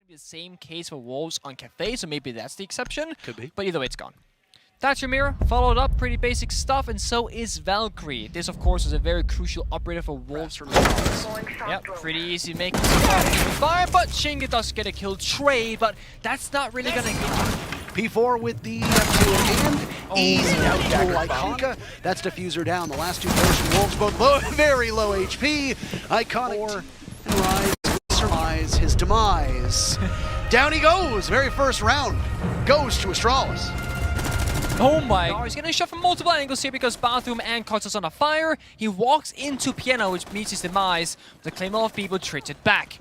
The same case for Wolves on Cafe, so maybe that's the exception. Could be. But either way, it's gone. That's your mirror, followed up, pretty basic stuff, and so is Valkyrie. This, of course, is a very crucial operator for Wolves. Yep, pretty easy to make fire, but SiegeGG does get a kill trade, but that's not really gonna hit. P4 with the F2 in hand. Easy out to Iconic. That's Diffuser down. The last two players from Wolves, both low, very low HP. Iconic and Rise surmise his demise. Down he goes. Very first round goes to Astralis. Oh my god, he's getting shot from multiple angles here because Bathroom and Kots is on a fire. He walks into Piano, which meets his demise. The Claymore of People trades it back.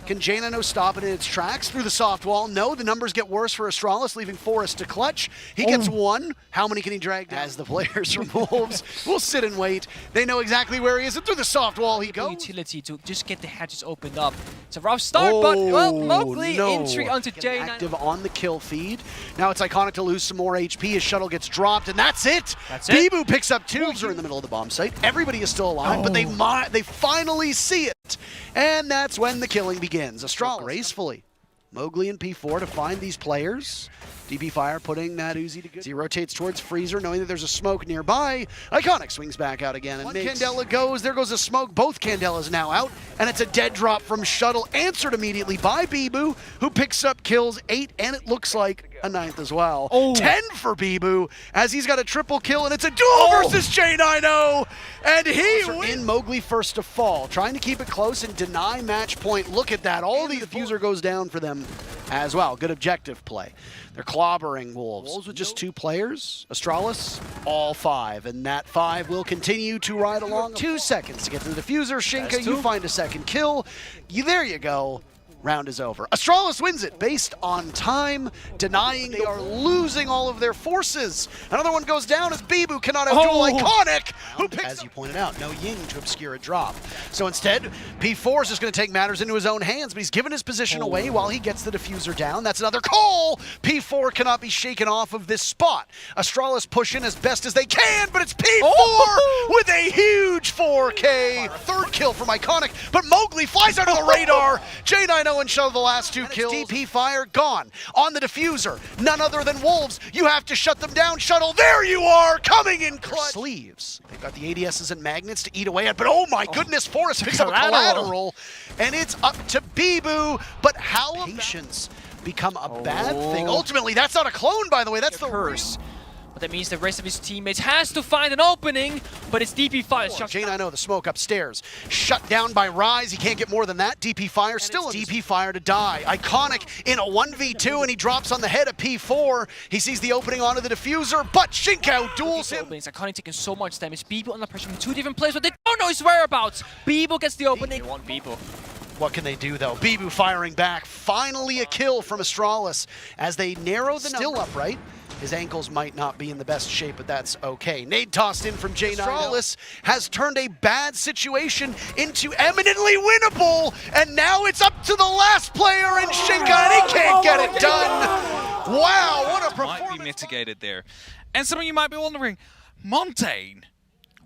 Can Jaina stop it in its tracks through the soft wall? No, the numbers get worse for Astralis, leaving Forrest to clutch. He gets one. How many can he drag down? As the players from Wolves will sit and wait. They know exactly where he is, and through the soft wall he goes. Utility to just get the hatches opened up. It's a rough start, but well, Mowgli entry onto Jaina. Active on the kill feed. Now it's Iconic to lose some more HP. His shuttle gets dropped, and that's it. Bibu picks up two. Wolves are in the middle of the bomb site. Everybody is still alive, but they finally see it. And that's when the killing begins. Astralis gracefully. Mowgli and P4 to find these players. DP Fire putting that Uzi to good. He rotates towards Freezer, knowing that there's a smoke nearby. Iconic swings back out again. And one Candela goes. There goes a smoke. Both Candelas now out. And it's a dead drop from Shuttle, answered immediately by Bibu, who picks up kills 8, and it looks like a 9th as well. 10 for Bibu, as he's got a triple kill, and it's a duel versus J90. And he in Mowgli first to fall, trying to keep it close and deny match point. Look at that. All the diffuser goes down for them as well. Good objective play. They're clobbering Wolves. Wolves with just 2 players. Astralis, all 5. And that 5 will continue to ride along. 2 seconds to get to the diffuser. Shinka, you find a second kill. There you go. Round is over. Astralis wins it based on time, denying they are losing all of their forces. Another one goes down as Bibu cannot outduel Iconic, who picks as you pointed out, no Ying to obscure a drop. So instead, P4 is just going to take matters into his own hands, but he's given his position away while he gets the diffuser down. That's another call. P4 cannot be shaken off of this spot. Astralis push in as best as they can, but it's P4 with a huge 4K. Third kill from Iconic, but Mowgli flies out of the radar. J90 and Shuttle the last 2 kills. DP Fire gone. On the diffuser, none other than Wolves. You have to shut them down, Shuttle. There you are, coming in clutch. Sleeves. They've got the ADSs and magnets to eat away at, but oh my goodness, Forrest picks up a collateral, and it's up to Bibu. But how patience become a bad thing? Ultimately, that's not a clone, by the way. That's the curse. But that means the rest of his teammates has to find an opening, but it's DP Fire. J90, the smoke upstairs. Shut down by Rise. He can't get more than that. DP Fire still a DP Fire to die. Iconic in a 1v2, and he drops on the head of P4. He sees the opening onto the diffuser, but Shinka duels him. Iconic taking so much damage. Bibu under pressure from 2 different players, but they don't know his whereabouts. Bibu gets the opening. They want Bibu. What can they do, though? Bibu firing back. Finally a kill from Astralis as they narrow the still upright. His ankles might not be in the best shape, but that's okay. Nade tossed in from J90. Astralis has turned a bad situation into eminently winnable, and now it's up to the last player in Shinka, and he can't get it done. Wow, what a performance. Might be mitigated there. And some of you might be wondering, Montaigne?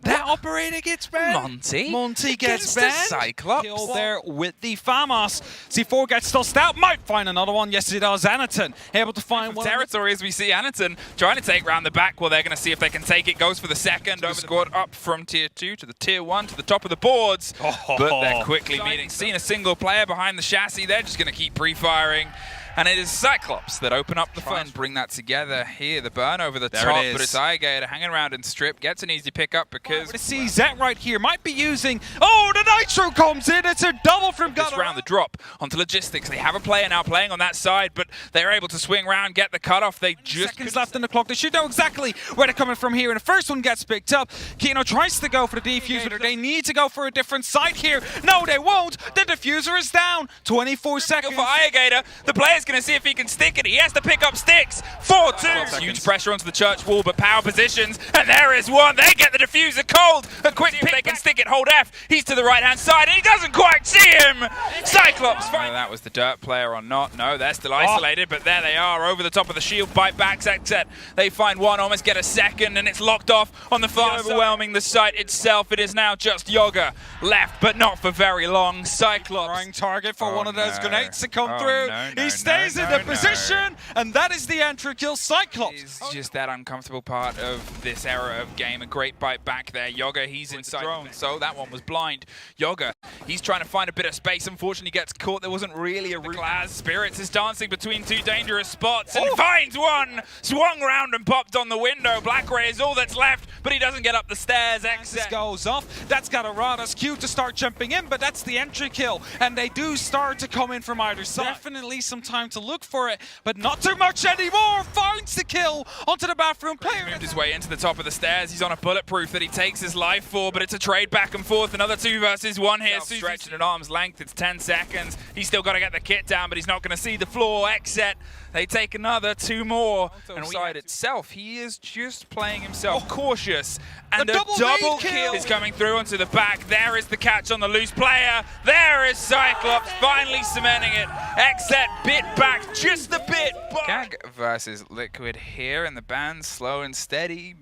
That operator gets banned. Monty gets banned. Cyclops. Kill there with the FAMAS. C4 gets tossed out. Might find another one. Yes, it does. Anaton able to find one. Territory as we see Anaton trying to take round the back. Well, they're going to see if they can take it. Goes for the second. Over the squad up from tier 2 to the tier 1 to the top of the boards. But they're quickly meeting. Seeing a single player behind the chassis. They're just going to keep pre-firing. And it is Cyclops that open up the front and bring that together here. The burn over the top, but it's SiegeGG hanging around in strip. Gets an easy pickup because... To see Zet right here might be using... Oh, the Nitro comes in. It's a double from Gunnar. This round, the drop onto Logistics. They have a player now playing on that side, but they're able to swing around, get the cutoff. They just... Seconds left in the clock. They should know exactly where they're coming from here. And the first one gets picked up. Kino tries to go for the defuser. They need to go for a different site here. No, they won't. The defuser is down. 24 seconds. For SiegeGG, the players Bear's going to see if he can stick it. He has to pick up sticks. 4-2. Huge pressure onto the church wall, but power positions. And there is one. They get the diffuser cold. A quick pick. They can stick it. Hold F. He's to the right-hand side, and he doesn't quite see him. Cyclops. That was the dirt player or not. No, they're still isolated, but there they are over the top of the shield. Bite back, set. They find one, almost get a second, and it's locked off on the far side. Overwhelming the site itself. It is now just Yoga left, but not for very long. Cyclops. Trying target for one of those grenades to come through. He stays in the position, and that is the entry kill. Cyclops. It's just that uncomfortable part of this era of game. A great bite back there. Yoga, he's inside drone, so that one was blind. Yoga, he's trying to find a bit of space. Unfortunately, gets caught. There wasn't really a route. Spirits is dancing between two dangerous spots and finds one. Swung round and popped on the window. Black Ray is all that's left, but he doesn't get up the stairs. Exit goes off. That's got Arada's cue to start jumping in, but that's the entry kill, and they do start to come in from either side. Definitely some time to look for it, but not too much anymore. Finds the kill onto the bathroom player. Moved his way into the top of the stairs. He's on a bulletproof that he takes his life for, but it's a trade back and forth. Another 2 versus 1 here. Stretching at arm's length. It's 10 seconds. He's still got to get the kit down, but he's not going to see the floor. Exit. They take another 2 more. And side itself, he is just playing himself cautious. And a double kill is coming through onto the back. There is the catch on the loose player. There is Cyclops finally cementing it. Exit bit back just a bit. Gag versus Liquid here in the band. Slow and steady,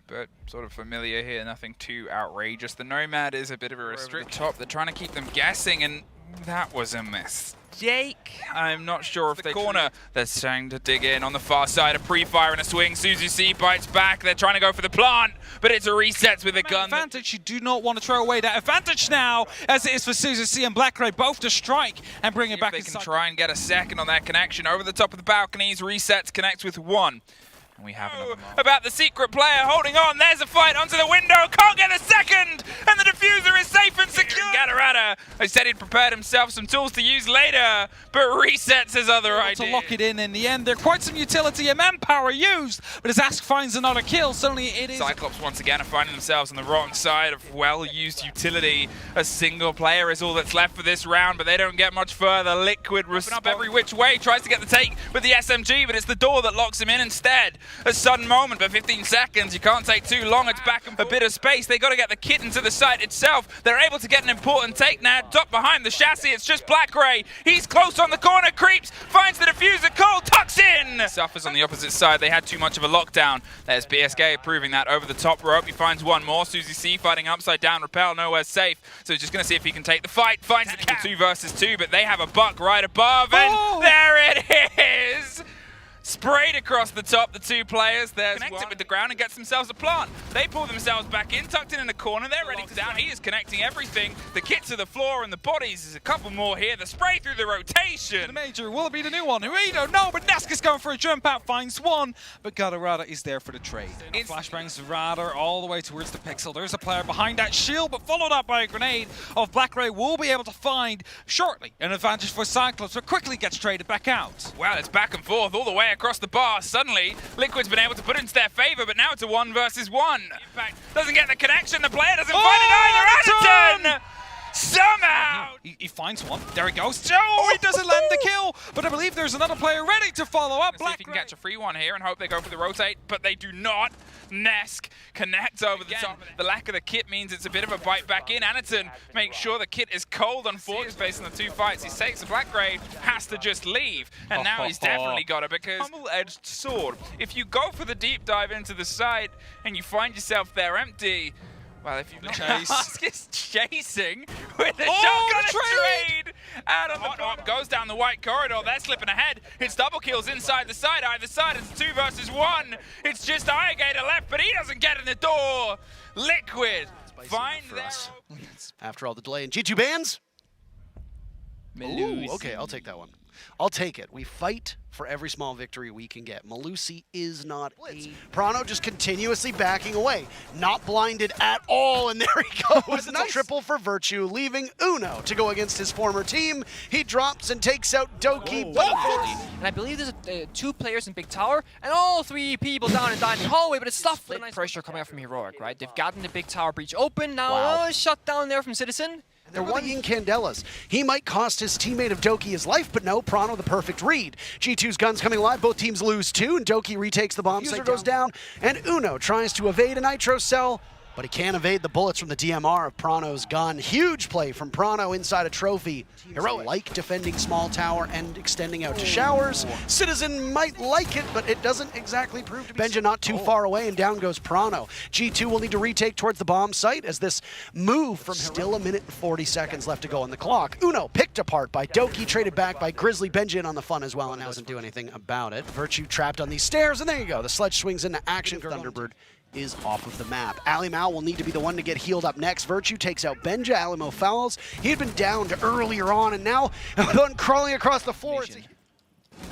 but sort of familiar here. Nothing too outrageous. The Nomad is a bit of a restriction. Top, they're trying to keep them guessing, and that was a mistake. I'm not sure if the corner. They're trying to dig in on the far side. A pre-fire and a swing. SiegeGG bites back. They're trying to go for the plant, but it's a resets with a gun. Advantage. You do not want to throw away that advantage now, as it is for SiegeGG and Black Ray both to strike and bring it back. They can try and get a second on that connection over the top of the balconies. Resets, connects with 1. And we have another about the secret player holding on. There's a fight onto the window. Can't get a second. And the diffuser is safe and secure. Gatarada, I said he'd prepared himself some tools to use later, but resets his other idea. To lock it in the end. There quite some utility and manpower used, but as Ask finds another kill, suddenly it is... Cyclops once again are finding themselves on the wrong side of well-used utility. A single player is all that's left for this round, but they don't get much further. Liquid responds up every which way, tries to get the take with the SMG, but it's the door that locks him in instead. A sudden moment, but 15 seconds, you can't take too long. It's back a bit of space. They got to get the kit into the site itself. They're able to get an important take now. Top behind the chassis, it's just Black Ray. He's close on the corner, creeps, finds the diffuser, cold, tucks in. Suffers on the opposite side. They had too much of a lockdown. There's BSK proving that over the top rope. He finds one more. SiegeGG fighting upside down, repel, nowhere safe. So he's just going to see if he can take the fight. Finds the 2 versus 2, but they have a buck right above, and there it is. Sprayed across the top, the 2 players. There's connect it with the ground and gets themselves a plant. They pull themselves back in, tucked in the corner. They're ready to down. He is connecting everything. The kit to the floor and the bodies. There's a couple more here. The spray through the rotation. The Major will be the new one. We don't know, but Neska's going for a jump out, finds one. But Gatarada is there for the trade. Flashbangs Radar all the way towards the pixel. There's a player behind that shield, but followed up by a grenade of Black Ray. Will be able to find shortly an advantage for Cyclops, but quickly gets traded back out. Well, it's back and forth all the way across the bar. Suddenly, Liquid's been able to put it into their favor, but now it's a 1 versus 1. Impact doesn't get the connection. The player doesn't find it either. Anderton! Somehow! He finds one. There he goes. Oh, he doesn't land the kill, but I believe there's another player ready to follow up. See if he can catch a free one here and hope they go for the rotate, but they do not. Nesk connects over the top. The lack of the kit means it's a bit of a bite back in. Anderton makes sure the kit is cold on Fork's based on the 2 fights he takes. The Black Ray has to just leave, and now he's definitely got it because humble-edged sword. If you go for the deep dive into the side and you find yourself there empty, well, if you've not is chasing with a shotgun trade out on the top, goes down the white corridor. They're slipping ahead. It's double kills inside the side. Either side, it's 2 versus 1. It's just Gator left, but he doesn't get in the door. Liquid find us after all the delay. And G2 bans. Ooh, okay, I'll take that one. I'll take it. We fight for every small victory we can get. Malusi is not a... Prano just continuously backing away. Not blinded at all, and there he goes. It's nice. A triple for Virtue, leaving Uno to go against his former team. He drops and takes out Doki. And I believe there's 2 players in Big Tower, and all 3 people down in Dining Hallway, but it's tough. Nice pressure coming out from Heroic, right? They've gotten the Big Tower breach open. Now shut down there from Citizen. They're one-ing Candelas. He might cost his teammate of Doki his life, but no, Prano the perfect read. G2's guns coming alive, both teams lose 2, and Doki retakes the bomb site, goes down, and Uno tries to evade a Nitro cell, but he can't evade the bullets from the DMR of Prano's gun. Huge play from Prano inside a trophy. Heroic like defending small tower and extending out to showers. Citizen might like it, but it doesn't exactly prove to be. Benja not too far away, and down goes Prano. G2 will need to retake towards the bomb site as this move from still a minute and 40 seconds left to go on the clock. Uno picked apart by Doki, traded back by Grizzly. Benja in on the fun as well, and now doesn't do anything about it. Virtue trapped on these stairs, and there you go. The sledge swings into action. Thunderbird is off of the map. Alimao will need to be the one to get healed up next. Virtue takes out Benja. Alimo fouls. He had been downed earlier on, and now crawling across the floor.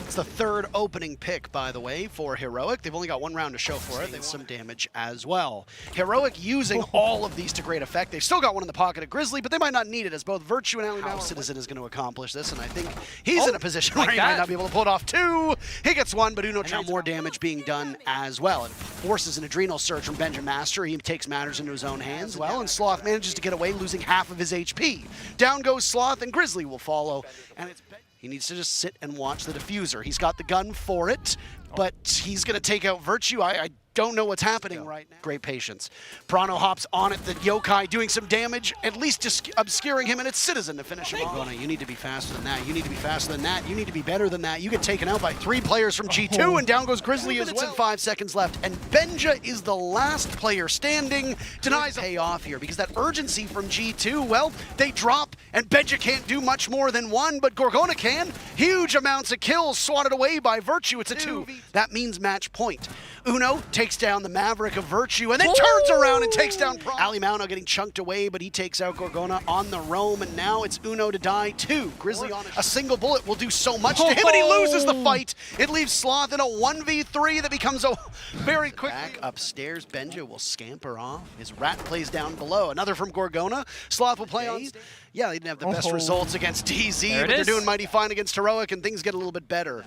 It's the third opening pick, by the way, for Heroic. They've only got one round to show for it. They've some damage as well. Heroic using all of these to great effect. They've still got one in the pocket of Grizzly, but they might not need it as both Virtue and Alimao. Citizen is going to accomplish this, and I think he's in a position where he might not be able to pull it off 2. He gets 1, but Uno now more damage being done as well. It forces an adrenal surge from Benja Master. He takes matters into his own hands well, and Sloth manages to get away, losing half of his HP. Down goes Sloth, and Grizzly will follow, and it's he needs to just sit and watch the diffuser. He's got the gun for it, but he's going to take out Virtue. I don't know what's happening right now. Great patience. Prano hops on it, the Yokai doing some damage, at least just obscuring him, and it's Citizen to finish him off. You need to be faster than that. You need to be faster than that. You need to be better than that. You get taken out by 3 players from G2, and down goes Grizzly as well. And 5 seconds left, and Benja is the last player standing. Denies a payoff here, because that urgency from G2, well, they drop, and Benja can't do much more than 1, but Gorgona can. Huge amounts of kills swatted away by Virtue. It's a 2. That means match point. Uno takes down the Maverick of Virtue and then turns around and takes down Alimao now getting chunked away, but he takes out Gorgona on the roam, and now it's Uno to die 2. Grizzly on a single bullet will do so much to him, and he loses the fight. It leaves Sloth in a 1v3 that becomes a very quick. Back upstairs, Benja will scamper off. His rat plays down below. Another from Gorgona. Sloth will play on. Yeah, they didn't have the best results against DZ, but they're doing mighty fine against Heroic, and things get a little bit better.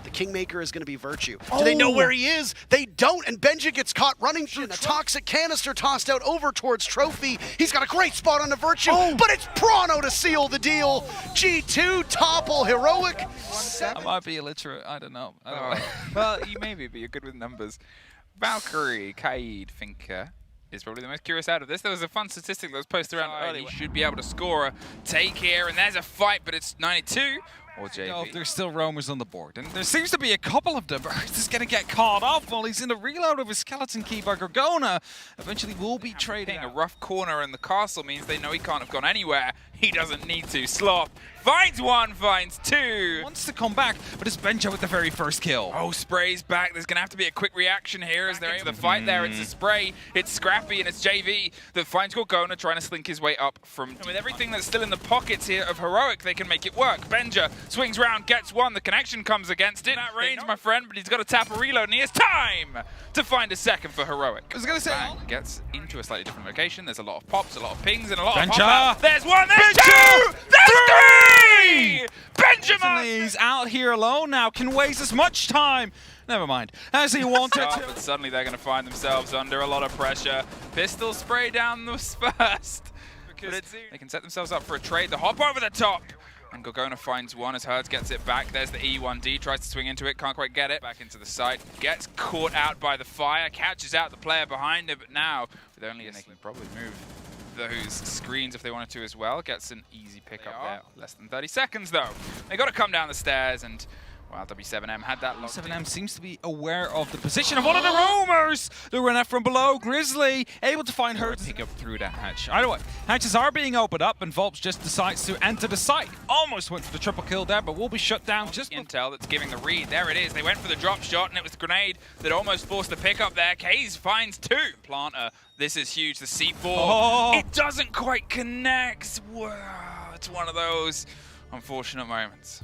The Kingmaker is going to be Virtue. Do they know where he is? They don't, and Benja gets caught running through. A toxic canister tossed out over towards Trophy. He's got a great spot on the Virtue, but it's Prano to seal the deal. G2 topple Heroic. I might be illiterate, I don't know. Well, you may be, but you're good with numbers. Valkyrie, Kaid, Finker is probably the most curious out of this. There was a fun statistic that was posted around earlier. He should be able to score a take here, and there's a fight, but it's 92. Or JV. There's still roamers on the board, and there seems to be a couple of them. He's going to get caught off while he's in the reload of his skeleton key by Gorgona. Eventually will be trading. A rough corner in the castle means they know he can't have gone anywhere. He doesn't need to. Sloth finds 1, finds 2. Wants to come back, but it's Benja with the very first kill. Oh, Spray's back. There's going to have to be a quick reaction here as they're able to fight there. It's a Spray, it's Scrappy, and it's JV that finds Gorgona trying to slink his way up from... And with everything that's still in the pockets here of Heroic, they can make it work. Benja swings round, gets 1. The connection comes against it. That range, my friend, but he's got to tap a reload, and he has time to find a second for Heroic. I was going to say... Gets into a slightly different location. There's a lot of pops, a lot of pings, and a lot Benja. of pop-outs. There's 1, there's Benja. 2, there's 3! Benjamin! He's out here alone now, can waste as much time. Never mind, as he wanted to. But suddenly they're going to find themselves under a lot of pressure. Pistol spray down the first. Because they can set themselves up for a trade. The hop over the top. And Gorgona finds 1 as Herds gets it back. There's the E1D, tries to swing into it, can't quite get it. Back into the site, gets caught out by the fire, catches out the player behind him, but now, with only they can probably move those screens if they wanted to as well. Gets an easy pick up there. Less than 30 seconds though. They got to come down the stairs, and well, W7M had that locked. W7M seems to be aware of the position of one of the roamers. The runner from below, Grizzly, able to find her pick up through that hatch. Either way, hatches are being opened up, and Volps just decides to enter the site. Almost went for the triple kill there, but will be shut down just intel that's giving the read. There it is. They went for the drop shot, and it was the grenade that almost forced the pick up there. Kaze finds 2. Planter. This is huge. The C4. It doesn't quite connect. Wow. It's one of those unfortunate moments.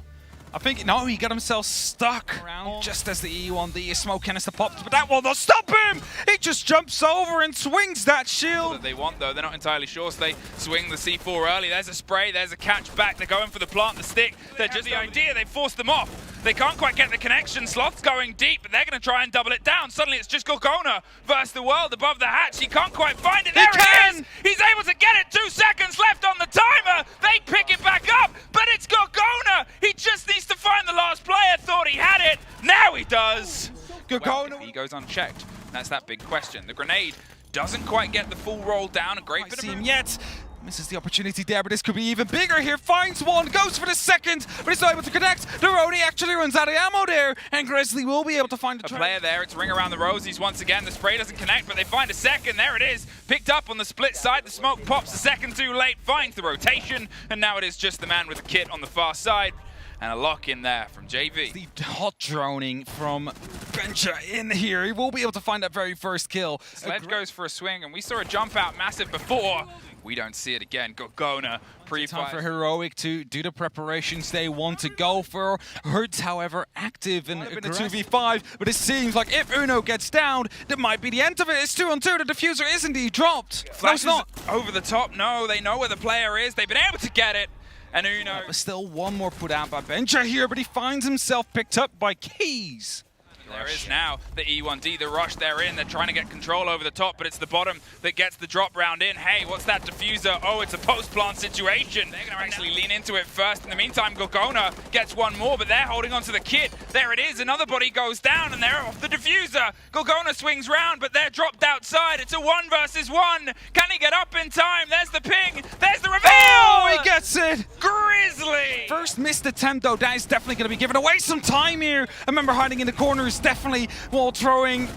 I think, no, he got himself stuck around just as the E1D smoke canister popped, but that will not stop him! He just jumps over and swings that shield. That they want, though, they're not entirely sure, so they swing the C4 early. There's a spray, there's a catch back, they're going for the plant, the stick. They're just the idea, they forced them off. They can't quite get the connection. Sloth's going deep, but they're going to try and double it down. Suddenly it's just Gorgona versus the world above the hatch. He can't quite find it. There it is! He's able to get it. 2 seconds left on the timer. They pick it back up, but it's Gorgona. He just needs to find the last player. Thought he had it. Now he does. Gorgona. Well, he goes unchecked. That's that big question. The grenade doesn't quite get the full roll down. A great bit of him yet. Misses the opportunity there, but this could be even bigger here. Finds one, goes for the second, but he's not able to connect. Neroni actually runs out of ammo there, and Grizzly will be able to find a player there. It's ring around the rosies once again. The spray doesn't connect, but they find a second. There it is. Picked up on the split side. The smoke pops a second too late, finds the rotation, and now it is just the man with the kit on the far side. And a lock in there from JV. The hot droning from Benja in here. He will be able to find that very first kill. Sledge goes for a swing, and we saw a jump out massive before. We don't see it again. Gorgona time for Heroic to do the preparations they want to go for. Hurts, however, active in a 2v5, but it seems like if Uno gets down, that might be the end of it. It's 2-on-2. The diffuser is indeed dropped. Flash not over the top. No, they know where the player is. They've been able to get it. And Uno. But still one more put out by Benja here, but he finds himself picked up by Keys. There is now the E1D, the rush they're in. They're trying to get control over the top, but it's the bottom that gets the drop round in. Hey, what's that diffuser? Oh, it's a post-plant situation. They're going to actually lean into it first. In the meantime, Gorgona gets one more, but they're holding onto the kit. There it is. Another body goes down, and they're off the diffuser. Gorgona swings round, but they're dropped outside. It's a 1 versus 1. Can he get up in time? There's the ping. There's the reveal. Oh, he gets it. Grizzly. First missed attempt, though. That is definitely going to be giving away some time here. I remember hiding in the corners. Definitely while throwing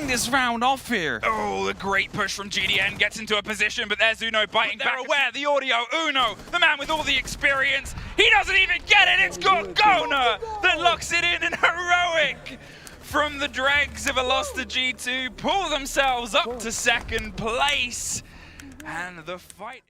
this round off here. Oh, a great push from GDN, gets into a position, but there's Uno biting back. They're aware, the audio, Uno, the man with all the experience, he doesn't even get it, it's Gorgona that locks it in, and Heroic from the dregs of a loss to G2 pull themselves up to second place, and the fight